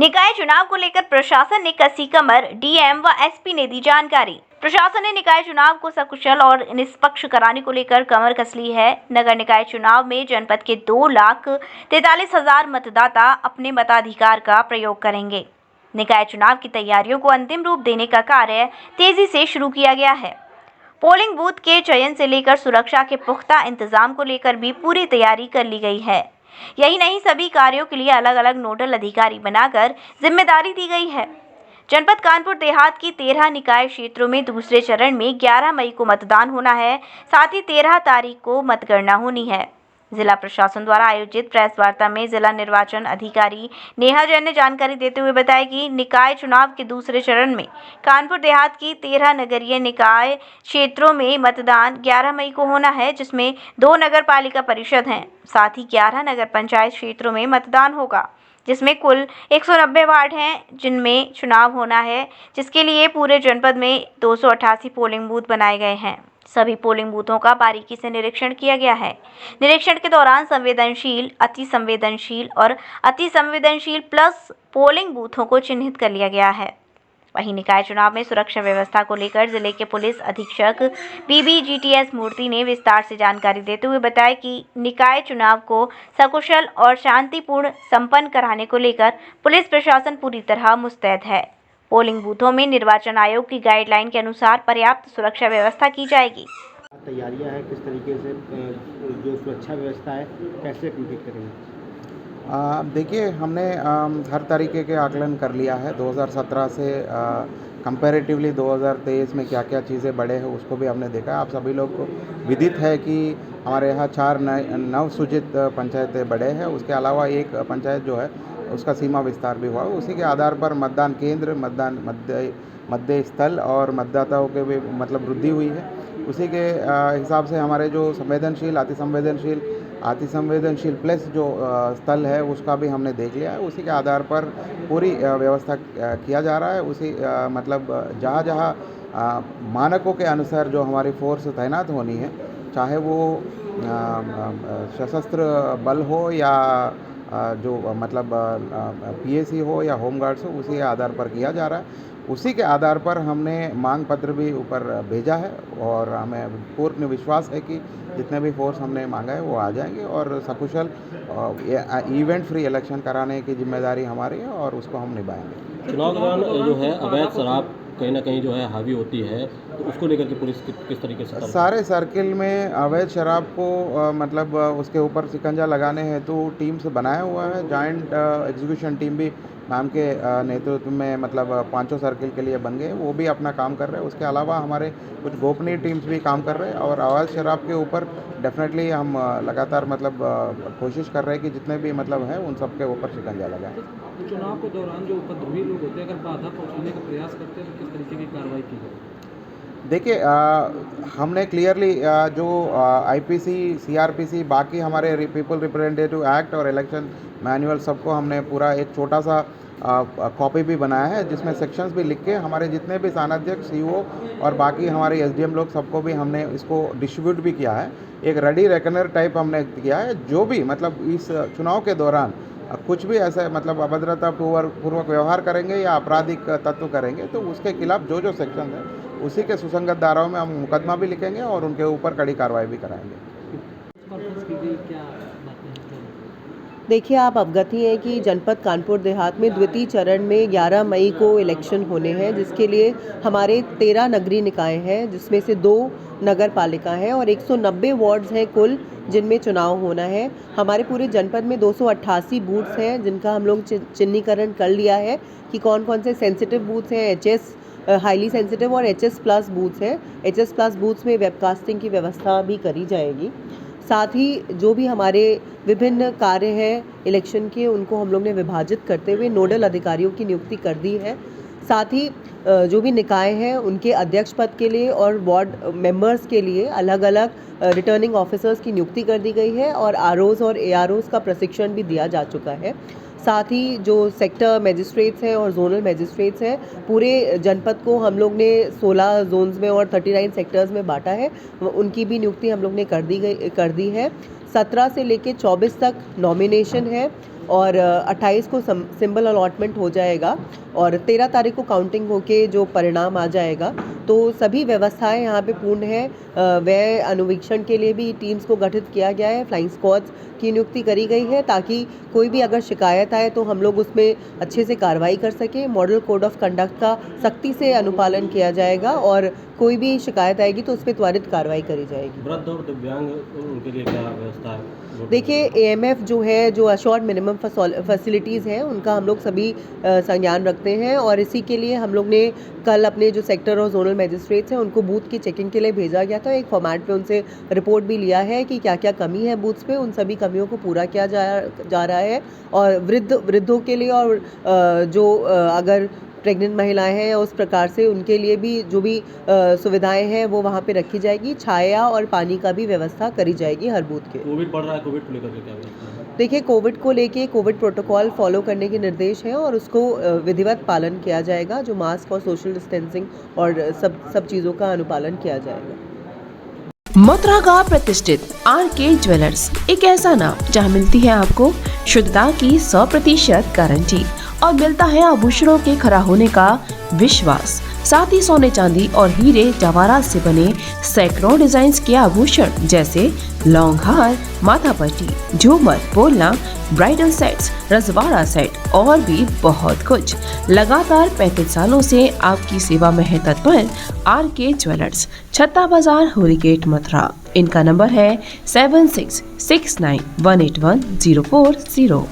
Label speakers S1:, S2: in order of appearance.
S1: निकाय चुनाव को लेकर प्रशासन ने कसी कमर, डीएम व एसपी ने दी जानकारी। प्रशासन ने निकाय चुनाव को सकुशल और निष्पक्ष कराने को लेकर कमर कस ली है। नगर निकाय चुनाव में जनपद के 2,43,000 मतदाता अपने मताधिकार का प्रयोग करेंगे। निकाय चुनाव की तैयारियों को अंतिम रूप देने का कार्य तेजी से शुरू किया गया है। पोलिंग बूथ के चयन से लेकर सुरक्षा के पुख्ता इंतजाम को लेकर भी पूरी तैयारी कर ली गई है। यही नहीं, सभी कार्यों के लिए अलग अलग नोडल अधिकारी बनाकर जिम्मेदारी दी गई है। जनपद कानपुर देहात की 13 निकाय क्षेत्रों में दूसरे चरण में 11 मई को मतदान होना है। साथ ही 13 तारीख को मतगणना होनी है। जिला प्रशासन द्वारा आयोजित प्रेस वार्ता में जिला निर्वाचन अधिकारी नेहा जैन ने जानकारी देते हुए बताया कि निकाय चुनाव के दूसरे चरण में कानपुर देहात की 13 नगरीय निकाय क्षेत्रों में मतदान 11 मई को होना है, जिसमें 2 नगर पालिका परिषद हैं। साथ ही 11 नगर पंचायत क्षेत्रों में मतदान होगा, जिसमें कुल 190 वार्ड हैं जिनमें चुनाव होना है, जिसके लिए पूरे जनपद में 288 पोलिंग बूथ बनाए गए हैं। सभी पोलिंग बूथों का बारीकी से निरीक्षण किया गया है। निरीक्षण के दौरान संवेदनशील, अति संवेदनशील और अति संवेदनशील प्लस पोलिंग बूथों को चिन्हित कर लिया गया है। वहीं निकाय चुनाव में सुरक्षा व्यवस्था को लेकर जिले के पुलिस अधीक्षक PBGTS मूर्ति ने विस्तार से जानकारी देते हुए बताया कि निकाय चुनाव को सकुशल और शांतिपूर्ण संपन्न कराने को लेकर पुलिस प्रशासन पूरी तरह मुस्तैद है। पोलिंग बूथों में निर्वाचन आयोग की गाइडलाइन के अनुसार पर्याप्त सुरक्षा व्यवस्था की जाएगी।
S2: तैयारियां हैं किस तरीके से, जो सुरक्षा व्यवस्था है कैसे कंप्लीट करेंगे?
S3: देखिए, हमने हर तरीके के आकलन कर लिया है। 2017 से कंपैरेटिवली 2023 में क्या क्या चीज़ें बढ़े हैं उसको भी हमने देखा। आप सभी लोग को विदित है कि हमारे यहाँ 4 नवसूचित पंचायतें बढ़े हैं। उसके अलावा एक पंचायत जो है उसका सीमा विस्तार भी हुआ। उसी के आधार पर मतदान केंद्र, मतदान मध्य स्थल और मतदाताओं के भी मतलब वृद्धि हुई है। उसी के हिसाब से हमारे जो संवेदनशील, अति संवेदनशील प्लस जो स्थल है उसका भी हमने देख लिया है। उसी के आधार पर पूरी व्यवस्था किया जा रहा है। उसी मतलब जहाँ जहाँ मानकों के अनुसार जो हमारी फोर्स तैनात होनी है, चाहे वो सशस्त्र बल हो या जो मतलब PAC हो या होमगार्ड्स हो, उसी के आधार पर किया जा रहा है। उसी के आधार पर हमने मांग पत्र भी ऊपर भेजा है और हमें पूर्ण विश्वास है कि जितने भी फोर्स हमने मांगा है वो आ जाएंगे और सकुशल इवेंट फ्री इलेक्शन कराने की जिम्मेदारी हमारी है और उसको हम निभाएंगे।
S2: चुनाव के दौरान जो है अवैध शराब कहीं ना कहीं जो है हावी होती है, तो उसको लेकर के पुलिस किस तरीके से
S3: सारे सर्किल में अवैध शराब को मतलब उसके ऊपर शिकंजा लगाने हेतु टीम्स बनाया हुआ है। जॉइंट एग्जीक्यूशन टीम भी मैम के नेतृत्व में मतलब 5 सर्किल के लिए बन गए, वो भी अपना काम कर रहे हैं। उसके अलावा हमारे कुछ गोपनीय टीम्स भी काम कर रहे हैं और अवैध शराब के ऊपर डेफिनेटली हम लगातार मतलब कोशिश कर रहे हैं कि जितने भी मतलब हैं उन सब के ऊपर शिकंजा लगाएं।
S4: चुनाव के दौरान जो उपद्रवी लोग होते हैं, अगर बाधा पहुंचाने का प्रयास करते हैं तो किस तरीके की कार्रवाई की जाए?
S3: देखिए, हमने क्लियरली जो IPC, CRPC, बाकी हमारे पीपल रिप्रेजेंटेटिव एक्ट और इलेक्शन मैनुअल सबको हमने पूरा एक छोटा सा कॉपी भी बनाया है, जिसमें सेक्शंस भी लिख के हमारे जितने भी थानाध्यक्ष, CO और बाकी हमारे SDM लोग सबको भी हमने इसको डिस्ट्रीब्यूट भी किया है। एक रेडी रेकनर टाइप हमने किया है। जो भी मतलब इस चुनाव के दौरान कुछ भी ऐसा मतलब अभद्रता पूर्वक व्यवहार करेंगे या आपराधिक तत्व करेंगे तो उसके खिलाफ जो जो सेक्शन है उसी के सुसंगत धाराओं में हम मुकदमा भी लिखेंगे और उनके ऊपर कड़ी कार्रवाई भी कराएंगे।
S5: देखिए, आप अवगत ही हैं कि जनपद कानपुर देहात में द्वितीय चरण में 11 मई को इलेक्शन होने हैं, जिसके लिए हमारे 13 नगरीय निकाय हैं, जिसमें से 2 नगर पालिका हैं और 190 वार्ड्स हैं कुल जिनमें चुनाव होना है। हमारे पूरे जनपद में 288 बूथ्स हैं जिनका हम लोग चिन्हीकरण कर लिया है कि कौन कौन से सेंसिटिव बूथ्स हैं। HS हाईली सेंसिटिव और HS प्लस बूथ्स हैं। HS प्लस बूथ्स में वेबकास्टिंग की व्यवस्था भी करी जाएगी। साथ ही जो भी हमारे विभिन्न कार्य हैं इलेक्शन के, उनको हम लोग ने विभाजित करते हुए नोडल अधिकारियों की नियुक्ति कर दी है। साथ ही जो भी निकाय हैं उनके अध्यक्ष पद के लिए और वार्ड मेंबर्स के लिए अलग अलग रिटर्निंग ऑफिसर्स की नियुक्ति कर दी गई है और ROs और AROs का प्रशिक्षण भी दिया जा चुका है। साथ ही जो सेक्टर मजिस्ट्रेट्स हैं और जोनल मजिस्ट्रेट्स हैं, पूरे जनपद को हम लोग ने 16 जोन्स में और 39 सेक्टर्स में बांटा है, उनकी भी नियुक्ति हम लोग ने कर दी है। 17 से लेकर 24 तक नॉमिनेशन है और 28 को सिंबल अलॉटमेंट हो जाएगा और 13 तारीख को काउंटिंग होके जो परिणाम आ जाएगा तो सभी व्यवस्थाएं यहाँ पे पूर्ण है। व्यय अनुवीक्षण के लिए भी टीम्स को गठित किया गया है, फ्लाइंग स्क्वाड्स की नियुक्ति करी गई है ताकि कोई भी अगर शिकायत आए तो हम लोग उसमें अच्छे से कार्रवाई कर सकें। मॉडल कोड ऑफ कंडक्ट का सख्ती से अनुपालन किया जाएगा और कोई भी शिकायत आएगी तो उस पर त्वरित कार्रवाई करी जाएगी।
S2: वृद्ध और दिव्यांग उनके लिए क्या व्यवस्था है?
S5: देखिए AMF जो है, जो अश्योर्ड मिनिमम फैसिलिटीज़ हैं, उनका हम लोग सभी संज्ञान रखते हैं और इसी के लिए हम लोग ने कल अपने जो सेक्टर और जोनल मैजिस्ट्रेट्स हैं उनको बूथ की चेकिंग के लिए भेजा गया था। एक फॉर्मेट पे उनसे रिपोर्ट भी लिया है कि क्या क्या कमी है बूथ्स पे, उन सभी कमियों को पूरा किया जा रहा है। और वृद्धों के लिए और जो अगर प्रेग्नेंट महिलाएं हैं उस प्रकार से उनके लिए भी जो भी सुविधाएं हैं वो वहाँ पे रखी जाएगी। छाया और पानी का भी व्यवस्था करी जाएगी हर बूथ के।
S2: कोविड बढ़ रहा है, कोविड को लेकर के क्या व्यवस्था है?
S5: देखिए कोविड को लेके कोविड प्रोटोकॉल फॉलो करने के निर्देश हैं और उसको विधिवत पालन किया जाएगा। जो मास्क और सोशल डिस्टेंसिंग और सब चीज़ों का अनुपालन किया जाएगा।
S6: मथुरा का प्रतिष्ठित RK ज्वेलर्स एक ऐसा नाम जहां मिलती है आपको शुद्धता की 100% गारंटी और मिलता है आभूषणों के खरा होने का विश्वास। साथ ही सोने चांदी और हीरे जवाहरात से बने सैकड़ों डिजाइन के आभूषण जैसे लॉन्ग हार, माथा पट्टी, झूमर, बोलना, ब्राइडल सेट्स, रजवाड़ा सेट और भी बहुत कुछ। लगातार 35 सालों से आपकी सेवा में है तत्पर RK ज्वेलर्स, छत्ता बाजार, होली गेट, मथुरा। इनका नंबर है 7669181040।